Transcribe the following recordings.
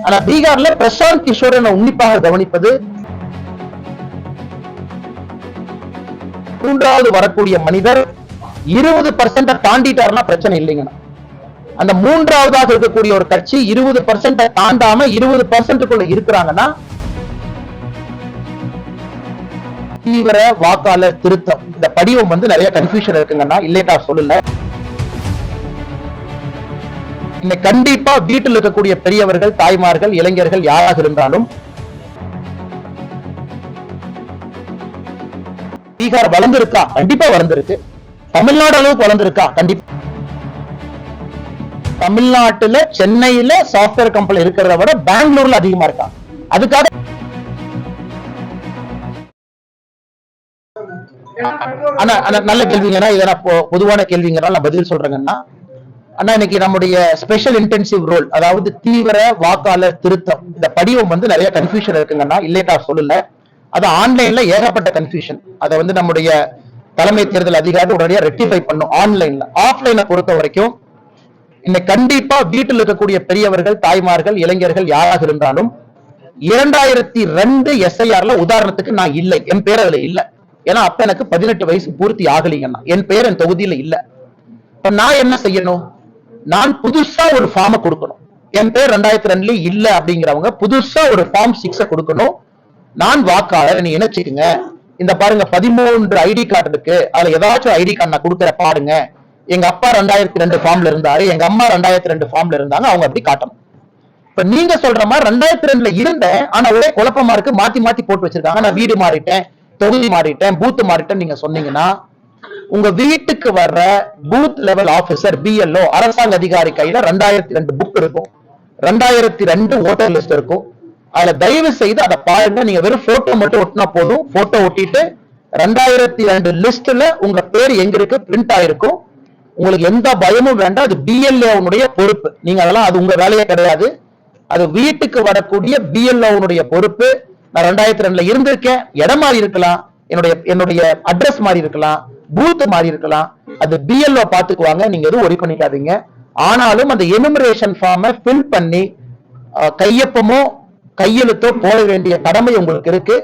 ஆனா பீகார்ல பிரசாந்த் கிஷோர் உன்னிப்பாக கவனிப்பது, மூன்றாவது வரக்கூடிய மனிதர் 20% தாண்டிட்டாருன்னா பிரச்சனை இல்லைங்கண்ணா. அந்த மூன்றாவதாக இருக்கக்கூடிய ஒரு கட்சி 20% தாண்டாம 20% இருக்கிறாங்கன்னா தீவிர வாக்காளர் திருத்தம் இந்த படிவம் நிறைய கன்ஃபியூஷன் இருக்குங்கன்னா இல்லையா சொல்லல. இன்னைக்கு கண்டிப்பா வீட்டில் இருக்கக்கூடிய பெரியவர்கள், தாய்மார்கள், இளைஞர்கள் யாராக இருந்தாலும் பீகார் வளர்ந்திருக்கா? கண்டிப்பா வளர்ந்திருக்கு. தமிழ்நாடு அளவுக்கு வளர்ந்திருக்கா? கண்டிப்பா. தமிழ்நாட்டுல சென்னையில சாப்ட்வேர் கம்பெனி இருக்கிறத விட பெங்களூர்ல அதிகமா இருக்கா. அதுக்காக நல்ல கேள்விங்கன்னா இதை பொதுவான கேள்விங்கனால நான் பதில் சொல்றேங்கன்னா, ஆனா இன்னைக்கு நம்முடைய ஸ்பெஷல் இன்டென்சிவ் ரோல், அதாவது தீவிர வாக்காளர் திருத்தம் இந்த படிவம் நிறைய கன்ஃபியூஷன் இருக்குங்கன்னா இல்லையா சொல்லல. அது ஆன்லைன்ல ஏகப்பட்ட கன்ஃபியூஷன். அதை நம்முடைய தலைமை தேர்தல் அதிகாரி உடனடியா ரெக்டிஃபை பண்ணும். ஆன்லைன்ல ஆஃப்லைனை பொறுத்த வரைக்கும் இன்னைக்கு கண்டிப்பா வீட்டில் இருக்கக்கூடிய பெரியவர்கள், தாய்மார்கள், இளைஞர்கள் யாராக இருந்தாலும் 2002 SIRல உதாரணத்துக்கு நான் இல்லை, என் பேர் அதுல இல்ல. ஏன்னா அப்ப எனக்கு 18 வயசு பூர்த்தி ஆகலைங்கன்னா என் பேர் என் தொகுதியில இல்ல. நான் என்ன செய்யணும்? நான் புதுசா ஒரு ஃபார்மை கொடுக்கணும். என் பேர் 2002 இல்ல அப்படிங்கிறவங்க புதுசா ஒரு ஃபார்ம் 6 கொடுக்கணும். நான் வாக்காளர், நீ இணைச்சிக்கங்க. இந்த பாருங்க 13 ஐடி கார்டு இருக்கு, அதுல ஏதாச்சும் ஐடி கார்டு நான் கொடுக்குற பாருங்க. எங்க அப்பா 2002 ஃபார்ம்ல இருந்தாரு, எங்க அம்மா 2002 ஃபார்ம்ல இருந்தாங்க, அவங்க அப்படி காட்டணும். இப்ப நீங்க சொல்ற மாதிரி 2002 இருந்தேன், ஆனா ஒரே குழப்பமா இருக்கு, மாத்தி மாத்தி போட்டு வச்சிருக்காங்க. நான் வீடு மாறிட்டேன், தொகுதி மாறிட்டேன், பூத் மாறிட்டேன் நீங்க சொன்னீங்கன்னா உங்க வீட்டுக்கு வர்ற பூத் லெவல் ஆபீசர் BLO அரசாங்க அதிகாரி கையில 2002 புக் இருக்கும், 2002 ஓட்டர் லிஸ்ட் இருக்கும். அதுல தயவு செய்து அதை பாருங்க. நீங்க வெறும் போட்டோ மட்டும் ஒட்டினா போதும். போட்டோ ஒட்டிட்டு 2002 லிஸ்ட்ல உங்க பேர் எங்க இருக்கு பிரிண்ட் ஆயிருக்கும். உங்களுக்கு எந்த பயமும் வேண்டாம். அது BLO பொறுப்பு. நீங்க அதெல்லாம் அது உங்க வேலையே கிடையாது. அது வீட்டுக்கு வரக்கூடிய BLO பொறுப்பு. நான் 2002 இருந்திருக்கேன், இடம் மாறி இருக்கலாம், என்னுடைய அட்ரஸ் மாறி இருக்கலாம், பூத் மாறி இருக்கலாம், அது BLO பாத்துக்குவாங்க. நீங்க எதுவும் ஒரி பண்ணிக்காதீங்க. ஆனாலும் அந்த எனுமரேஷன் ஃபார்மை ஃபில் பண்ணி கையொப்பமோ கையெழுத்தோ போட வேண்டிய கடமை உங்களுக்கு இருக்கு.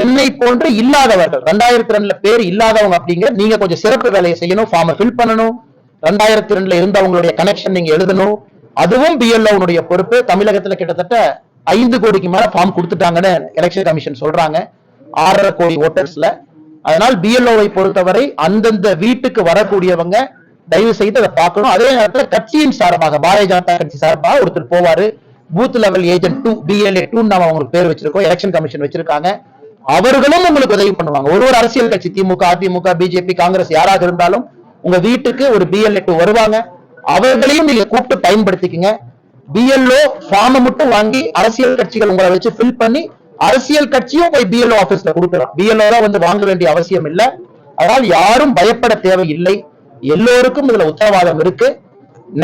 என்னை போன்று இல்லாதவர்கள் 2002 பேர் இல்லாதவங்க அப்படிங்கிற நீங்க கொஞ்சம் சிறப்பு வேலையை செய்யணும். ஃபார்மை ஃபில் பண்ணணும். 2002 இருந்தவங்களுடைய கனெக்ஷன் நீங்க எழுதணும். அதுவும் BLO பொறுப்பு. தமிழகத்துல கிட்டத்தட்ட 5 கோடிக்கு மேல ஃபார்ம் கொடுத்துட்டாங்கன்னு எலெக்ஷன் கமிஷன் சொல்றாங்க, 6.5 கோடி ஓட்டர்ஸ்ல. அதனால் BLO பொறுத்தவரை அந்தந்த வீட்டுக்கு வரக்கூடியவங்க தயவு செய்து அதை பார்க்கணும். அதே நேரத்தில் கட்சியின் சார்பாக பாரதிய ஜனதா கட்சி சார்பாக ஒருத்தர் போவாரு, பூத் லெவல் ஏஜென்ட் 2 BLA 2 நம்ம அவங்களுக்கு பேர் வச்சிருக்கோம், எலெக்ஷன் கமிஷன் வச்சிருக்காங்க. அவர்களும் உங்களுக்கு உதவி பண்ணுவாங்க. ஒரு அரசியல் கட்சி திமுக, அதிமுக, BJP, காங்கிரஸ் யாராக இருந்தாலும் உங்க வீட்டுக்கு ஒரு BLA 2 வருவாங்க. அவர்களையும் நீங்க கூப்பிட்டு பயன்படுத்திக்கங்க. BLO ஃபார்ம் மட்டும் வாங்கி அரசியல் கட்சிகள் உங்களை வச்சு ஃபில் பண்ணி அரசியல் கட்சியும் போய் BLO ஆபீஸ்ல கொடுக்கலாம். BLO தான் வாங்க வேண்டிய அவசியம் இல்லை. அதனால் யாரும் பயப்பட தேவையில்லை. எல்லோருக்கும் இதுல உத்தரவாதம் இருக்கு.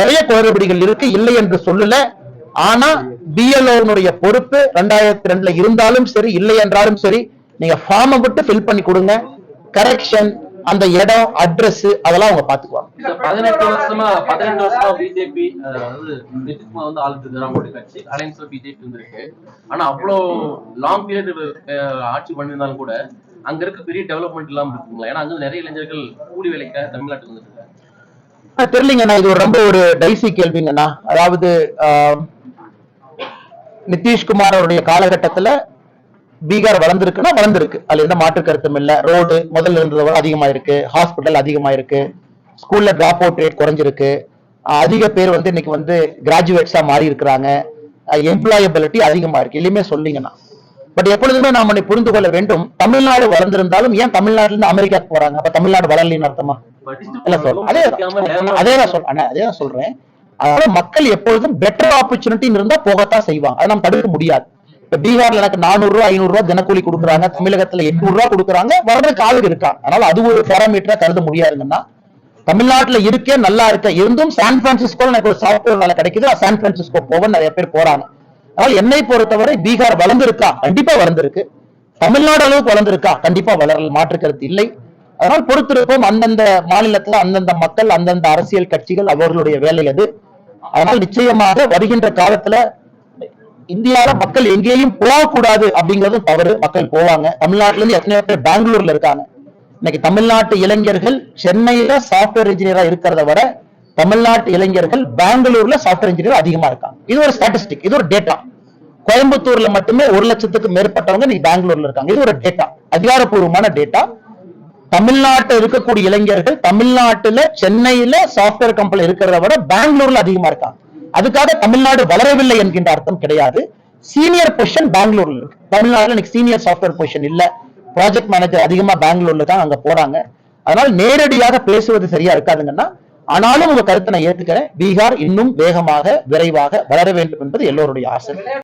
நிறைய குளறுபடிகள் இருக்கு, இல்லை என்று சொல்லல. ஆனா BLO பொறுப்பு 2002 இருந்தாலும் சரி, இல்லை என்றாலும் சரி, நீங்க ஃபார்மை மட்டும் ஃபில் பண்ணி கொடுங்க. கரெக்ஷன், அந்த இடம், அட்ரஸ் அதெல்லாம் அவங்க பாத்துக்குவாங்க. 18 வருஷமா பிஜேபி ஆளுநர் கட்சி அலைன்ஸ் BJP இருக்கு. ஆனா அவ்வளவு லாங் பீரியட் ஆட்சி பண்ணிருந்தாலும் கூட அங்க இருக்க பெரிய டெவலப்மெண்ட் இல்லாம இருக்குங்களா? ஏன்னா அங்க நிறைய இளைஞர்கள் கூலி வேலைக்காக தமிழ்நாட்டுக்கு வந்துருக்காங்க. தெரியலங்கண்ணா, இது ரொம்ப ஒரு டைசி கேள்விங்கண்ணா. அதாவது நிதிஷ்குமார் அவருடைய காலகட்டத்துல பீகார் வளர்ந்துருக்குன்னா வளர்ந்துருக்கு, அதுல எந்த மாற்று கருத்தும் இல்ல. ரோடு முதல்ல இருந்ததை அதிகமா இருக்கு, ஹாஸ்பிட்டல் அதிகமா இருக்கு, ஸ்கூல்ல டிராப் அவுட் ரேட் குறைஞ்சிருக்கு, அதிக பேர் இன்னைக்கு கிராஜுவேட்ஸா மாறி இருக்கிறாங்க, எம்ப்ளாயபிலிட்டி அதிகமா இருக்கு, எளிமையா சொல்லிங்கன்னா. பட் எப்பொழுதுமே நாம புரிந்து கொள்ள வேண்டும், தமிழ்நாடு வளர்ந்திருந்தாலும் ஏன் தமிழ்நாட்டுல இருந்து அமெரிக்காவுக்கு போறாங்க? அப்ப தமிழ்நாடு வளரலின்னு அர்த்தமா? அதேதான் சொல்றேன். அதனால மக்கள் எப்பொழுதும் பெட்டர் ஆப்பர்ச்சுனிட்டி இருந்தா போகத்தான் செய்வாங்க. அதை நம்ம தடுக்க முடியாது. இப்ப பீகார்ல எனக்கு 400 ரூபாய் 500 ரூபாய் தினக்கூலி கொடுக்குறாங்க, தமிழகத்துல 800 ரூபாய் கொடுக்குறாங்க, வர்றதுக்கு ஆளுங்க இருக்கா. அதனால அது ஒரு பாராமீட்டரா கருத முடியாதுங்கன்னா, தமிழ்நாட்டுல இருக்கே நல்லா இருக்க இருந்தும் சான் பிரான்சிஸ்கோ எனக்கு ஒரு சாப்ட்வேர் வேலை கிடைக்குது, சான் பிரான்சிஸ்கோ போக நிறைய பேர் போறாங்க. அதனால என்னை பொறுத்தவரை பீகார் வளர்ந்திருக்கா? கண்டிப்பா வளர்ந்திருக்கு. தமிழ்நாடு அளவுக்கு வளர்ந்திருக்கா? கண்டிப்பா வளரல், மாற்று கருத்து இல்லை. அதனால் பொறுத்திருப்போம். அந்தந்த மாநிலத்துல அந்தந்த மக்கள், அந்தந்த அரசியல் கட்சிகள் அவர்களுடைய வேலை அது. அதனால் நிச்சயமாக வருகின்ற காலத்துல இந்தியாவில மக்கள் எங்கேயும் போகக்கூடாது அப்படிங்கறதும் தவறு. மக்கள் போவாங்க. தமிழ்நாட்டுல இருந்து எத்தனையோ பேர் பெங்களூர்ல இருக்காங்க. இன்னைக்கு தமிழ்நாட்டு இளைஞர்கள் சென்னையில சாப்ட்வேர் இன்ஜினியரா இருக்கிறத விட தமிழ்நாட்டு இளைஞர்கள் பெங்களூர்ல சாப்ட்வேர் இன்ஜினியர் அதிகமா இருக்காங்க. இது ஒரு ஸ்டாட்டிஸ்டிக், இது ஒரு டேட்டா. கோயம்புத்தூர்ல மட்டுமே 1 லட்சத்துக்கு மேற்பட்டவங்க இன்னைக்கு பெங்களூர்ல இருக்காங்க. இது ஒரு டேட்டா, அதிகாரப்பூர்வமான டேட்டா. தமிழ்நாட்டில் இருக்கக்கூடிய இளைஞர்கள் தமிழ்நாட்டுல சென்னையில சாப்ட்வேர் கம்பெனி இருக்கிறத விட பெங்களூர்ல அதிகமா இருக்காங்க. அதுக்காக தமிழ்நாடு வளரவில்லை என்கின்ற அர்த்தம் கிடையாது. சீனியர் பொசிஷன் பெங்களூர்ல இருக்கு. தமிழ்நாடுல இன்னைக்கு சீனியர் சாப்ட்வேர் பொசிஷன் இல்ல. ப்ராஜெக்ட் மேனேஜர் அதிகமா பெங்களூர்ல தான் அங்க போறாங்க. அதனால நேரடியாக பேசுவது சரியா இருக்காதுங்கன்னா, ஆனாலும் உங்க கருத்தை நான் ஏத்துக்கிறேன். பீகார் இன்னும் வேகமாக விரைவாக வளர வேண்டும் என்பது எல்லோருடைய ஆசை.